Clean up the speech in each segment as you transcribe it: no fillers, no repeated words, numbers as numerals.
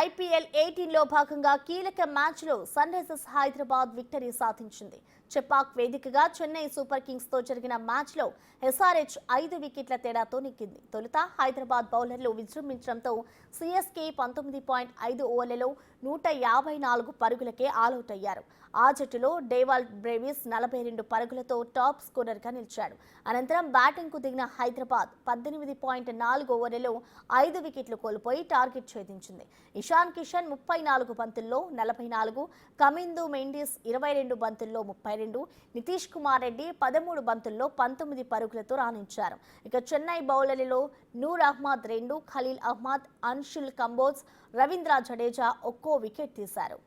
IPL 18లో భాగంగా కీలక మ్యాచ్లో సన్ రైజర్స్ హైదరాబాద్ విక్టరీ సాధించింది. చెపాక్ వేదికగా చెన్నై సూపర్ కింగ్స్ తో జరిగిన మ్యాచ్లో SRH 5 వికెట్ల తేడాతో నెగ్గింది. తొలుత హైదరాబాద్ బౌలర్లు విజృంభించడంతో CSK 19.5 ఓవర్లలో 154 పరుగులకే ఆలౌట్ అయ్యారు. ఆ జట్టులో డేవాల్ బ్రేవిస్ 42 పరుగులతో టాప్ స్కోరర్గా నిలిచాడు. అనంతరం బ్యాటింగ్కు దిగిన హైదరాబాద్ 18.4 ఓవర్లలో 5 వికెట్లు కోల్పోయి టార్గెట్ ఛేదించింది. ఇషాన్ కిషన్ 34 బంతుల్లో 44, కమిందు మెండిస్ 22 బంతుల్లో 32, నితీష్ కుమార్ రెడ్డి 13 బంతుల్లో 19 పరుగులతో రాణించారు. ఇక చెన్నై బౌలర్లలో నూర్ అహ్మద్ 2, ఖలీల్ అహ్మద్, అన్షుల్ కంబోజ్, రవీంద్ర జడేజా ఒక్కో వికెట్ తీశారు.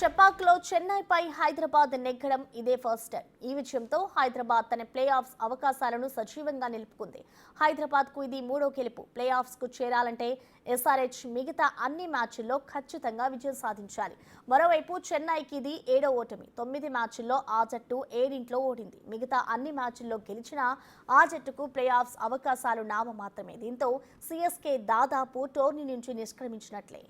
చెపాక్లో చెన్నైపై హైదరాబాద్ నెగ్గడం ఇదే ఫస్ట్ టైం. ఈ విజయంతో హైదరాబాద్ తన ప్లే ఆఫ్స్ అవకాశాలను సజీవంగా నిలుపుకుంది. హైదరాబాద్కు ఇది 3వ గెలుపు. ప్లే ఆఫ్స్కు చేరాలంటే SRH మిగతా అన్ని మ్యాచ్ల్లో ఖచ్చితంగా విజయం సాధించాలి. మరోవైపు చెన్నైకి ఇది 7వ ఓటమి. 9 మ్యాచ్ల్లో ఆ జట్టు 7 ఓడింది. మిగతా అన్ని మ్యాచ్ల్లో గెలిచినా ఆ జట్టుకు ప్లే ఆఫ్స్ అవకాశాలు నామమాత్రమే. దీంతో CSK దాదాపు టోర్నీ నుంచి నిష్క్రమించినట్లే.